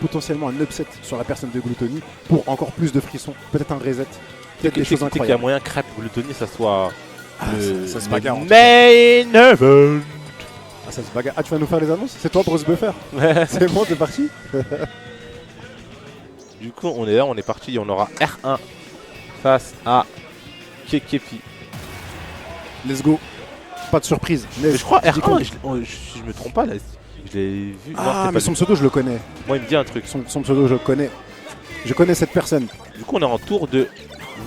potentiellement un upset sur la personne de Gluttony pour encore plus de frissons, peut-être un reset, peut-être des choses qu'il y a incroyables. moyen que Crêpe Gluttony, ça soit ça se bagarre. en tout main event. Ah, ça se bagarre. Ah, tu vas nous faire les annonces? C'est toi, Bruce Buffer? C'est bon, c'est parti. Du coup, on est là, on est parti. On aura R1 face à Kekepi. Let's go. Pas de surprise. Mais je crois dis R1, quoi si je me trompe pas, là, je l'ai vu. Non, Ah, c'était mais pas son lui. pseudo, je le connais. Moi, il me dit un truc. Son pseudo, je le connais. Je connais cette personne. Du coup, on est en tour de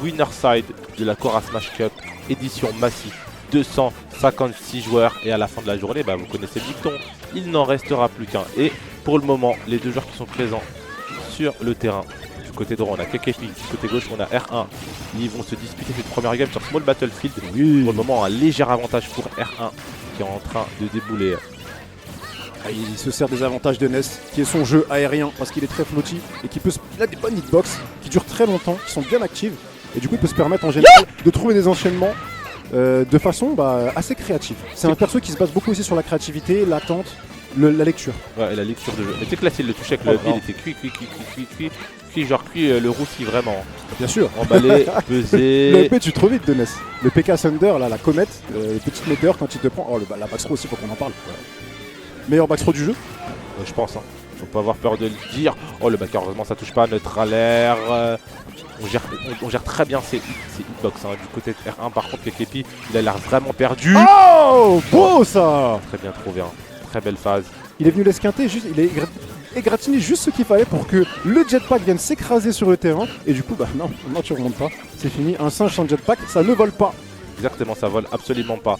Winner Side de la Cora Smash Cup, édition massive. 256 joueurs et à la fin de la journée, bah, vous connaissez le dicton, il n'en restera plus qu'un. Et pour le moment, les deux joueurs qui sont présents sur le terrain, du côté droit on a Kekepi, du côté gauche on a R1. Ils vont se disputer cette première game sur Small Battlefield. Oui. Pour le moment, un léger avantage pour R1 qui est en train de débouler. Ah, il se sert des avantages de Ness, qui est son jeu aérien, parce qu'il est très floaty et il a des bonnes hitbox qui durent très longtemps, qui sont bien actives. Et du coup, il peut se permettre en général de trouver des enchaînements de façon assez créative. C'est un perso qui se base beaucoup aussi sur la créativité, l'attente, la lecture. Ouais, et la lecture de jeu. Mais tu sais que là, s'il le touchait avec le il était cuit, genre cuit le roussi vraiment. Bien sûr. Emballé, Le pesé. EP, tu trop vite de Ness. Le PK Thunder, là, la comète, le petit meteor quand il te prend. Oh, la backthrow aussi, faut qu'on en parle. Meilleur backthrow du jeu. Je pense, hein. Faut pas avoir peur de le dire. Oh, le backer, heureusement, ça touche pas. Neutre à l'air. On gère très bien ces hitbox. Hein. Du côté de R1, par contre, Kekepi, il a l'air vraiment perdu. Oh, beau ça. Très bien trouvé. Hein. Très belle phase. Il est venu l'esquinter, juste, il est égratigné juste ce qu'il fallait pour que le jetpack vienne s'écraser sur le terrain. Et du coup, non, tu remontes pas. C'est fini. Un singe sans jetpack, ça ne vole pas. Exactement, ça vole absolument pas.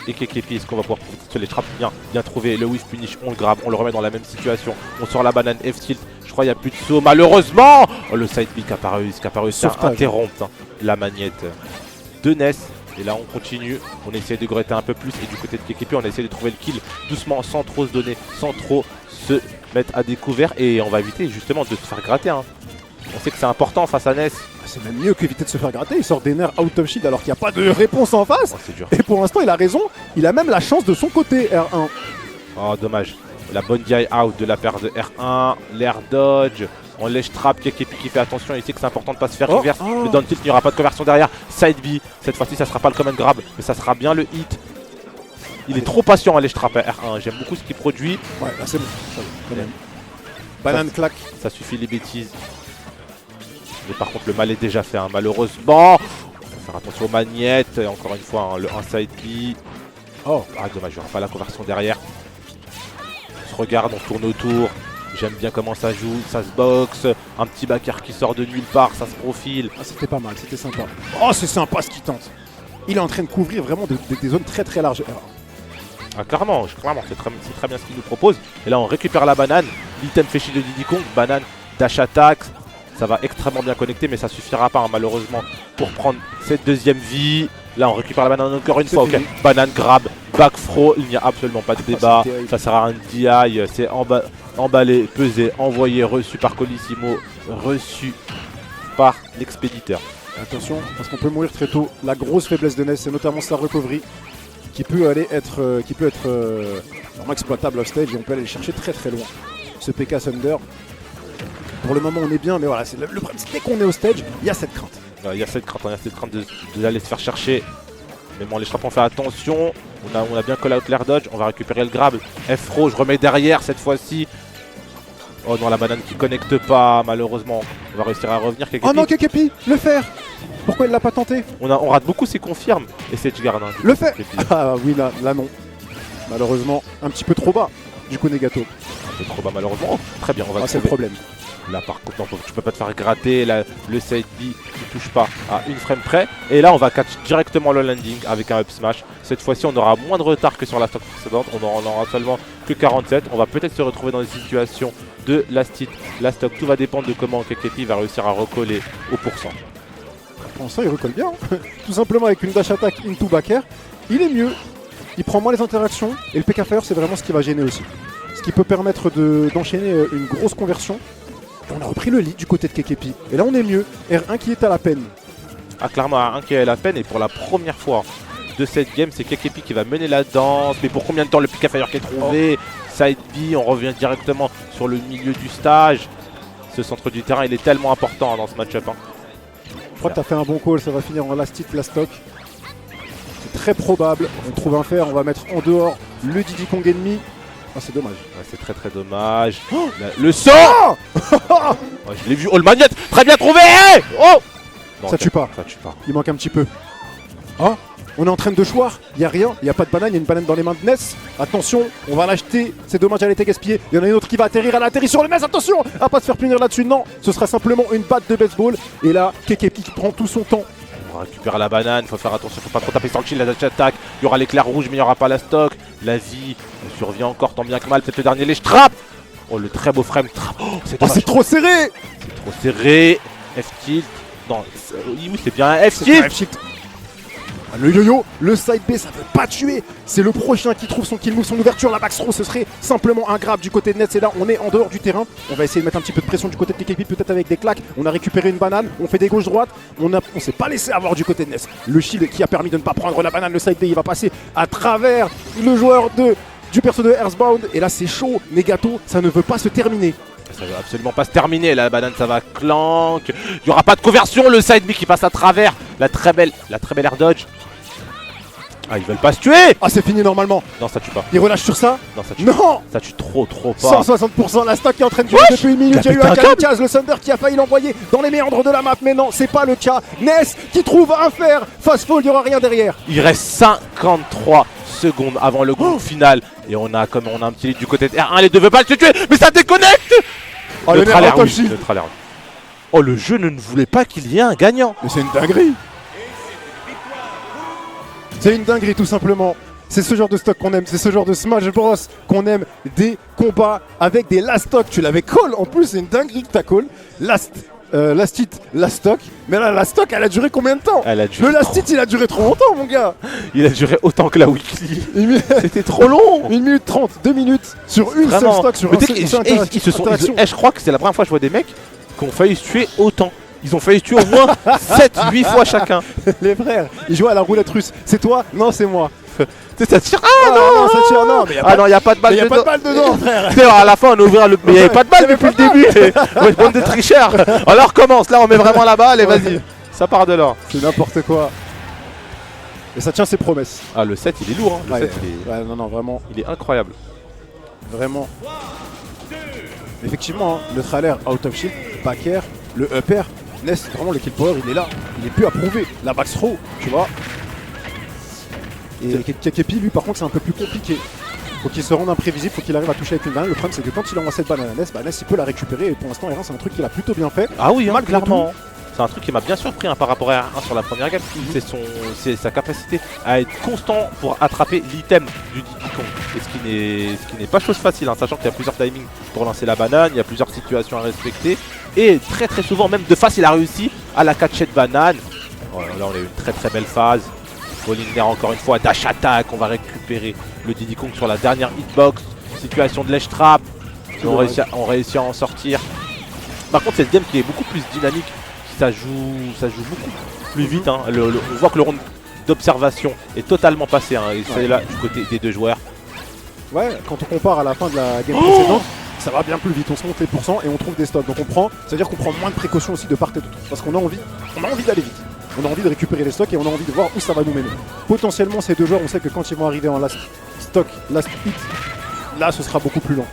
Et Kekepi, est-ce qu'on va pouvoir profiter sur les trappes? Bien trouvé. Le whiff punish, on le grab, on le remet dans la même situation. On sort la banane F-tilt. Je crois qu'il n'y a plus de saut, malheureusement. Oh, le side B qui a paru, ça interrompt hein, la magnette de Ness. Et là, on continue. On essaie de gratter un peu plus. Et du côté de Kekepi, on essaie de trouver le kill doucement, sans trop se donner, sans trop se mettre à découvert. Et on va éviter justement de se faire gratter. Hein. On sait que c'est important face à Ness. C'est même mieux qu'éviter de se faire gratter. Il sort des nerfs out of shield alors qu'il n'y a pas de réponse en face. Oh, c'est dur. Et pour l'instant, il a raison. Il a même la chance de son côté, R1. Oh, dommage. La bonne DI out de la paire de R1. L'air dodge. On lèche trap. Kekepi qui fait attention. Il sait que c'est important de ne pas se faire reverse. Le down tilt, il n'y aura pas de conversion derrière. Side B. Cette fois-ci, ça sera pas le command grab. Mais ça sera bien le hit. Il est trop patient à lèche trap à R1. J'aime beaucoup ce qu'il produit. Ouais, là c'est bon. Quand même. Banane claque. Ça suffit les bêtises. Mais par contre, le mal est déjà fait. Hein. Malheureusement. Faut faire attention aux magnettes. Et encore une fois, hein, le 1 side B. Oh, dommage. Il n'y aura pas la conversion derrière. On se regarde, on tourne autour. J'aime bien comment ça joue, ça se boxe, un petit backer qui sort de nulle part, ça se profile. Ah, c'était pas mal, c'était sympa. Oh, c'est sympa ce qu'il tente. Il est en train de couvrir vraiment des zones très très larges. Ah, clairement, c'est très bien ce qu'il nous propose. Et là, on récupère la banane. L'item féchi de Diddy Kong, banane, dash attack. Ça va extrêmement bien connecter, mais ça suffira pas, hein, malheureusement, pour prendre cette deuxième vie. Là, on récupère la banane encore une fois. Ok, banane grab, back throw, il n'y a absolument pas de débat. Ça sert à un DI, c'est emballé, pesé, envoyé, reçu par Colissimo, reçu par l'expéditeur. Attention, parce qu'on peut mourir très tôt. La grosse faiblesse de Ness, c'est notamment sa recovery, qui peut être vraiment exploitable off stage et on peut aller le chercher très très loin. Ce PK Thunder, pour le moment on est bien, mais voilà, c'est le problème, c'est dès qu'on est au stage, il y a cette crainte. Il y a cette crainte, d'aller se faire chercher. Mais bon, les trappes, on fait attention. On a bien call out l'air dodge. On va récupérer le grab. F-Ro, je remets derrière cette fois-ci. Oh non, la banane qui connecte pas, malheureusement. On va réussir à revenir. Oh non, Kekepi, le faire. Pourquoi il l'a pas tenté? On rate beaucoup ses confirmes. Et c'est Edgeguard. Hein, le fait. Ah oui, là non. Malheureusement, un petit peu trop bas. Du coup, Negato. Un peu trop bas, malheureusement. Oh, très bien, on va c'est le problème. Là par contre, non, tu peux pas te faire gratter, là, le side B ne touche pas à une frame près. Et là on va catch directement le landing avec un up smash. Cette fois-ci on aura moins de retard que sur la stock précédente, on en aura seulement que 47. On va peut-être se retrouver dans des situations de last hit, last stock. Tout va dépendre de comment Kekepi va réussir à recoller au pourcent. Pour l'instant il recolle bien, hein. Tout simplement avec une dash attack into backer, il est mieux. Il prend moins les interactions et le PK Fire c'est vraiment ce qui va gêner aussi. Ce qui peut permettre d'enchaîner une grosse conversion. On a repris le lead du côté de Kekepi. Et là on est mieux. R1 qui est à la peine. Ah clairement R1 qui est à la peine et pour la première fois de cette game c'est Kekepi qui va mener la danse. Mais pour combien de temps le PK Fire qui est trouvé? side B, on revient directement sur le milieu du stage. Ce centre du terrain, il est tellement important dans ce match-up. Hein. Je crois que tu as fait un bon call, ça va finir en last hit, last stock. C'est très probable, on trouve un fer, on va mettre en dehors le Diddy Kong ennemi. Ah, c'est dommage. Ouais, c'est très très dommage. Le sort ouais, je l'ai vu, oh le magnète, très bien trouvé. Oh non, ça tue pas. Ça tue pas. Il manque un petit peu. Ah, on est en train de choir, il n'y a rien, il n'y a pas de banane, il y a une banane dans les mains de Ness. Attention, on va l'acheter, c'est dommage, elle a été gaspillée. Il y en a une autre qui va atterrir, elle atterrit sur le Ness, attention à pas se faire punir là-dessus, non, ce sera simplement une batte de baseball. Et là, Kekepi qui prend tout son temps. On récupère la banane, faut faire attention, faut pas trop taper sur le shield, la dash attaque. Il y aura l'éclair rouge, mais il n'y aura pas la stock. La vie, on survient encore tant bien que mal, peut-être le dernier lèche trap. Oh le très beau frame trap. Oh, c'est trop serré. C'est trop serré. F-tilt. Non, oui, c'est bien un F-tilt. Le yo-yo, le side B, ça veut pas tuer. C'est le prochain qui trouve son kill move, son ouverture, la back throw, ce serait simplement un grab du côté de Nets. Et là, on est en dehors du terrain. On va essayer de mettre un petit peu de pression du côté de KKP, peut-être avec des claques. On a récupéré une banane, on fait des gauches-droites. On s'est pas laissé avoir du côté de Nets. Le shield qui a permis de ne pas prendre la banane, le side B, il va passer à travers le joueur du perso de Earthbound. Et là, c'est chaud. Negato, ça ne veut pas se terminer. Ça va absolument pas se terminer, la banane ça va clank. Il n'y aura pas de conversion, le side B qui passe à travers. La très belle air dodge. Ah, ils veulent pas se tuer. Ah, c'est fini normalement. Non, ça tue pas. Il relâche sur ça. Non, ça tue. Non. Ça tue trop pas. 160%, la stock qui est en train de durer depuis une minute. Il y a eu un kamikaze, le Thunder qui a failli l'envoyer dans les méandres de la map. Mais non, c'est pas le cas. Ness qui trouve un fer. Fast fall, il n'y aura rien derrière. Il reste 53 secondes avant le groupe final. Et on a un petit lead du côté de R1. Les deux veulent pas se tuer, mais ça déconnecte. Oh, le trailer, oui, le trailer. Oh, le jeu ne voulait pas qu'il y ait un gagnant. Mais c'est une dinguerie. C'est une dinguerie tout simplement. C'est ce genre de stock qu'on aime, c'est ce genre de Smash Bros qu'on aime. Des combats avec des last stock. Tu l'avais call en plus, c'est une dinguerie que t'as call. Last hit, last stock. Mais là, la stock, elle a duré combien de temps? Le last hit, il a duré trop longtemps, mon gars. Il a duré autant que la weekly. C'était trop long. 1 minute 30, 2 minutes sur une seule stock, sur un seul interaction. Je crois que c'est la première fois que je vois des mecs qui ont failli se tuer autant. Ils ont failli se tuer au moins 7-8 fois chacun. Les frères, ils jouent à la roulette russe. C'est toi? Non, c'est moi. Ça tire. Ah non, ça tire, non. Non, il n'y a pas de balle dedans. Il n'y a pas de balle dedans, frère. À la fin, on a ouvert le. Mais il n'y avait pas de balle depuis le début. Bande de tricheurs. Alors commence. Là, on met vraiment la balle et vas-y. Ça part de là. C'est n'importe quoi. Et ça tient ses promesses. Ah, le 7, il est lourd. Hein. Non, vraiment. Il est incroyable. Vraiment. Effectivement, hein, le trailer out of shield, back air, le up air. Ness, vraiment le kill power, il est là. Il est plus à prouver. La back throw, tu vois. Et Kekepi, lui, par contre, c'est un peu plus compliqué. Faut qu'il se rende imprévisible, faut qu'il arrive à toucher avec une banane. Le problème, c'est que quand il envoie cette banane à Ness, Ness, il peut la récupérer. Et pour l'instant, R1, c'est un truc qu'il a plutôt bien fait. Ah oui, malgré clairement. C'est un truc qui m'a bien surpris par rapport à R1 sur la première game. C'est sa capacité à être constant pour attraper l'item du Diddy Kong. Et ce qui n'est pas chose facile, hein, sachant qu'il y a plusieurs timings pour lancer la banane, il y a plusieurs situations à respecter. Et très très souvent, même de face, il a réussi à la catcher de banane. Voilà, là, on a eu une très très belle phase. Bollinger encore une fois, dash attack, on va récupérer le Diddy Kong sur la dernière hitbox. Situation de ledge trap, on réussit à en sortir. Par contre, cette game qui est beaucoup plus dynamique. Ça joue beaucoup plus vite. Hein. On voit que le round d'observation est totalement passé. Hein, et c'est là du côté des deux joueurs. Ouais, quand on compare à la fin de la game précédente, ça va bien plus vite. On se monte les pourcents et on trouve des stocks. Donc on prend, c'est-à-dire qu'on prend moins de précautions aussi de part et d'autre. Parce qu'on a envie d'aller vite. On a envie de récupérer les stocks et on a envie de voir où ça va nous mener. Potentiellement, ces deux joueurs, on sait que quand ils vont arriver en last stock, last hit, là, ce sera beaucoup plus lent.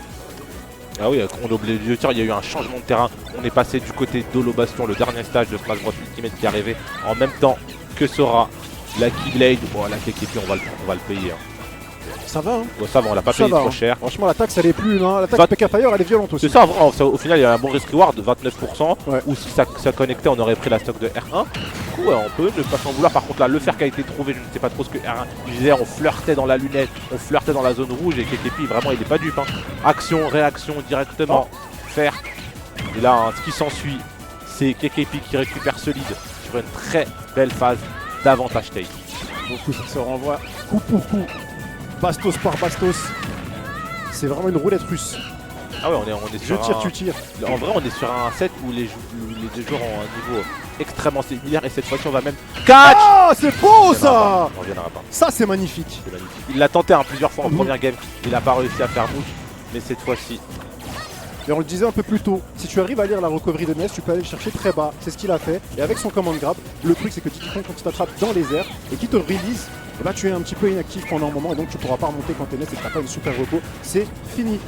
Ah oui, on a oublié de dire, il y a eu un changement de terrain. On est passé du côté d'Holo Bastion, le dernier stage de Smash Bros Ultimate qui est arrivé en même temps que Sora, la Keyblade. Bon, la Kekepi, on va le payer. Hein. Ça va, hein. Bon, ça va, on l'a pas payé trop cher. Franchement, la taxe, elle est plus. Hein. La taxe PK Fire, elle est violente aussi. C'est ça, au final, il y a un bon risk reward de 29%. Ouais. Ou si ça connectait, on aurait pris la stock de R1. Du coup, on peut ne pas s'en vouloir. Par contre, là, le fer qui a été trouvé, je ne sais pas trop ce que R1 disait. On flirtait dans la lunette, on flirtait dans la zone rouge. Et Kekepi, vraiment, il est pas dupe. Hein. Action, réaction directement. Fer. Et là, hein, ce qui s'ensuit, c'est Kekepi qui récupère ce lead sur une très belle phase d'avantage take. Donc, ça se renvoie coup pour coup. Bastos par Bastos. C'est vraiment une roulette russe. Ah ouais, on est sur tu tires. En vrai, on est sur un set où les deux joueurs ont un niveau extrêmement similaire. Et cette fois-ci, on va même catch. Ah, c'est beau ça. On reviendra pas. Ça, c'est magnifique. Il l'a tenté plusieurs fois en première game. Il n'a pas réussi à faire move. Mais cette fois-ci, Et on le disait un peu plus tôt, si tu arrives à lire la recovery de Ness, tu peux aller le chercher très bas. C'est ce qu'il a fait. Et avec son command grab, le truc c'est que Diddy Kong, quand il t'attrape dans les airs et qu'il te release, et bah tu es un petit peu inactif pendant un moment et donc tu pourras pas remonter quand t'es Ness et que t'as pas une super reco. C'est fini.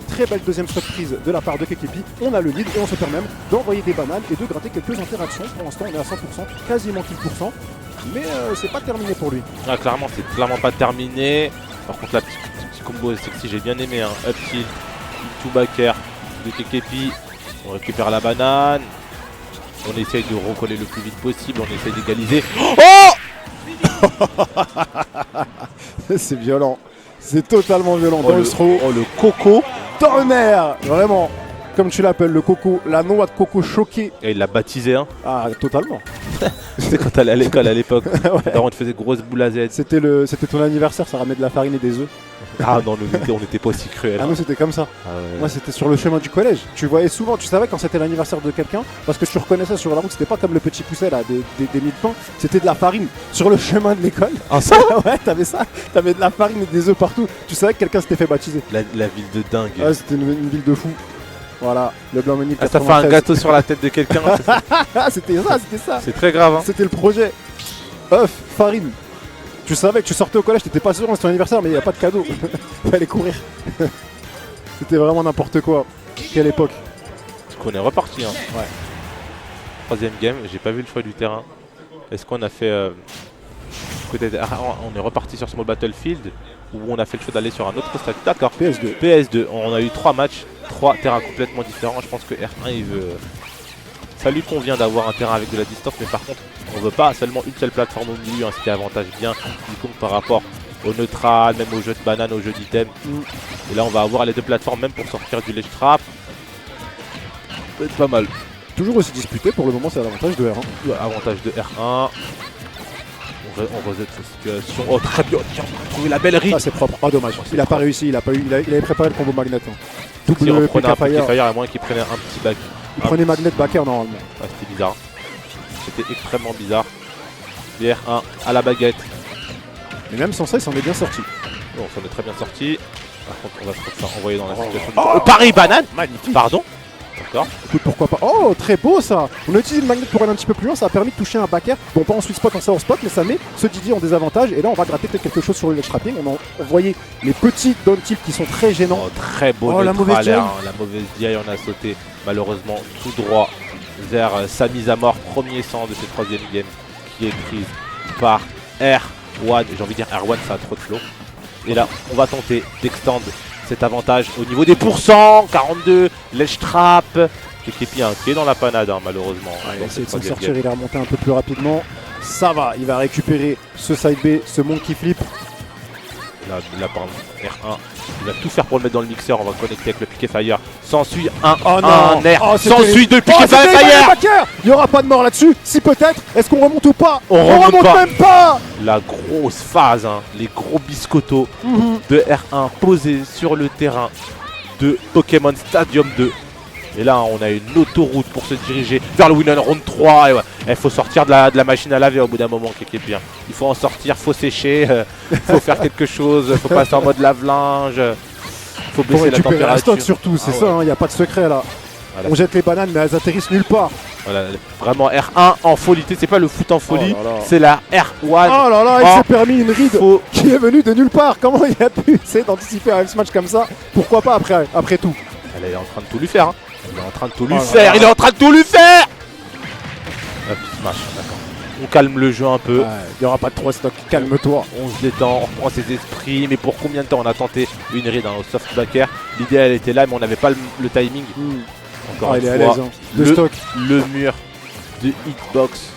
Très belle deuxième stock prise de la part de Kekepi. On a le lead et on se permet même d'envoyer des bananes et de gratter quelques interactions. Pour l'instant, on est à 100%, quasiment kill %. Mais c'est pas terminé pour lui. ah, clairement, c'est clairement pas terminé. Par contre, la petite combo sexy, j'ai bien aimé. Hein. Up tilt, to backer de Kekepi. On récupère la banane. On essaye de recoller le plus vite possible. On essaye d'égaliser. Oh! C'est violent. C'est totalement violent. Dans le throw. Oh, le coco. Tonnerre. Vraiment. Comme tu l'appelles, le coco, la noix de coco choquée. Et il l'a baptisé, hein. Ah, totalement. C'était quand t'allais à l'école à l'époque. Ouais. On te faisait grosse boule à Z. C'était ton anniversaire, ça ramenait de la farine et des œufs. Ah non, on n'était pas aussi cruels. Ah, nous, c'était comme ça. Ah ouais. Moi, c'était sur le chemin du collège. Tu voyais souvent, tu savais quand c'était l'anniversaire de quelqu'un, parce que tu reconnaissais sur la route, c'était pas comme le petit pousset là, des mille pains, c'était de la farine sur le chemin de l'école. Ah ça? Ouais, t'avais ça, t'avais de la farine et des œufs partout. Tu savais que quelqu'un s'était fait baptiser. La ville de dingue. Ah, c'était une ville de fou. Voilà, le blanc menu. Ah, ça fait un gâteau sur la tête de quelqu'un. Ah, c'était ça. C'est très grave, hein. C'était le projet. œuf, farine. Tu savais que tu sortais au collège, t'étais pas sûr, c'était ton anniversaire, mais il n'y a pas de cadeau. Fallait courir. C'était vraiment n'importe quoi. Quelle époque. On est reparti, hein. Ouais. Troisième game, j'ai pas vu le choix du terrain. Est-ce qu'on a fait on est reparti sur Small Battlefield ou on a fait le choix d'aller sur un autre stade? D'accord. PS2. PS2. On a eu 3 matchs, 3 terrains complètement différents. Je pense que R1 il veut. Ça lui convient d'avoir un terrain avec de la distance, mais par contre, on veut pas seulement une seule plateforme au milieu, hein, ce qui avantage bien quiconque par rapport au neutral, même au jeu de banane, au jeu d'item. Et là, on va avoir les deux plateformes même pour sortir du ledge trap. Ça va être pas mal. Toujours aussi disputé, pour le moment c'est l'avantage de R1. Ouais, avantage de R1. On reset cette situation. Oh, très bien. Tiens, on a trouvé la belle read. Ah, c'est propre. Ah, dommage. Il a pas réussi, il avait préparé le combo magnet. Hein. Il reprenait un PK Fire. Fire à moins qu'il prenne un petit back. Il prenait magnet backer normalement. Ah, c'était bizarre. C'était extrêmement bizarre. BR1 à la baguette. Mais même sans ça, il s'en est bien sorti. Bon, on s'en est très bien sorti. Par contre, on va se faire envoyer dans la situation. Oh, Paris banane. Magnifique. Pardon. D'accord. Écoute, pourquoi pas. Oh, très beau ça. On a utilisé le magnet pour aller un petit peu plus loin, ça a permis de toucher un backer. Bon, pas en sweet spot, en sour spot, mais ça met ce Didier en désavantage. Et là, on va gratter peut-être quelque chose sur le ledge trapping. On voyait les petits down tilt qui sont très gênants. Oh, très beau. Oh, la mauvaise DI. La mauvaise DI, on a sauté malheureusement tout droit vers sa mise à mort. Premier sang de cette troisième game qui est prise par R1. J'ai envie de dire R1, ça a trop de flow. Et là, on va tenter d'extendre cet avantage au niveau des pourcents. 42, ledge trap. Kekepi a un pied dans la panade, hein, malheureusement. Il a essayé de s'en sortir, il est remonté un peu plus rapidement. Ça va, il va récupérer ce side B, ce monkey flip. Là, par R1, il va tout faire pour le mettre dans le mixeur. On va connecter avec le piqué fire. S'ensuit un R. S'ensuit deux piqué fire. Il n'y aura pas de mort là-dessus. Si peut-être, est-ce qu'on remonte ou pas? On remonte pas. Même pas. La grosse phase, hein, les gros biscottos de R1 posés sur le terrain de Pokémon Stadium 2. Et là, on a une autoroute pour se diriger vers le win on round 3. Et ouais, il faut sortir de la machine à laver au bout d'un moment, Kekepi. Il faut en sortir, faut sécher, faut faire quelque chose, faut passer en mode lave-linge, faut baisser la température. La stock surtout, c'est ça, il n'y a pas de secret là. Voilà. On jette les bananes, mais elles atterrissent nulle part. Voilà, vraiment R1 en folie, c'est pas le foot en folie, c'est la R1. Oh là là, il s'est permis une ride qui est venue de nulle part. Comment il a pu d'anticiper un match comme ça? Pourquoi pas après tout? Elle est en train de tout lui faire. Hein. Il est en train de tout lui faire, il est en train de tout lui faire. Hop, smash, d'accord. On calme le jeu un peu. Il n'y aura pas de 3 stocks, calme-toi. On se détend, on reprend ses esprits. Mais pour combien de temps on a tenté une ride au soft backer? L'idée elle était là, mais on n'avait pas le timing. Encore une fois, le mur de hitbox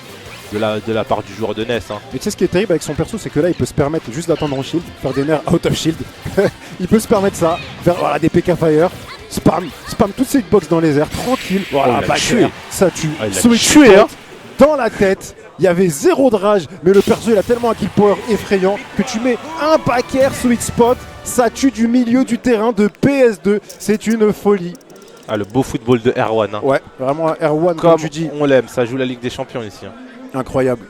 de la part du joueur de NES. Hein. Mais tu sais ce qui est terrible avec son perso, c'est que là il peut se permettre juste d'attendre en shield, faire des nerfs out of shield. Il peut se permettre ça, faire voilà, des PK Fire. Spam toutes ces hitbox dans les airs, tranquille. Voilà, ça tue. Tué, hein. Dans la tête, il y avait zéro de rage, mais le perso il a tellement un kill power effrayant que tu mets un backer sweet spot, ça tue du milieu du terrain de PS2. C'est une folie. Ah, le beau football de R1. Hein. Ouais, vraiment un R1 comme tu dis. On l'aime, ça joue la Ligue des Champions ici. Hein. Incroyable.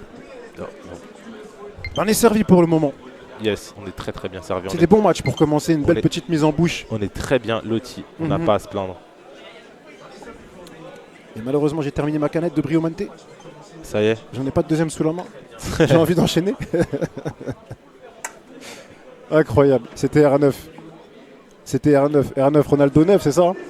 On est servi pour le moment. Yes, on est très très bien servi. C'est des bons matchs pour commencer, une belle petite mise en bouche. On est très bien loti, on n'a pas à se plaindre. Et malheureusement, j'ai terminé ma canette de Briomante. Ça y est. J'en ai pas de deuxième sous la main. J'ai envie d'enchaîner. Incroyable. C'était R9. C'était R9. R9 Ronaldo 9, c'est ça?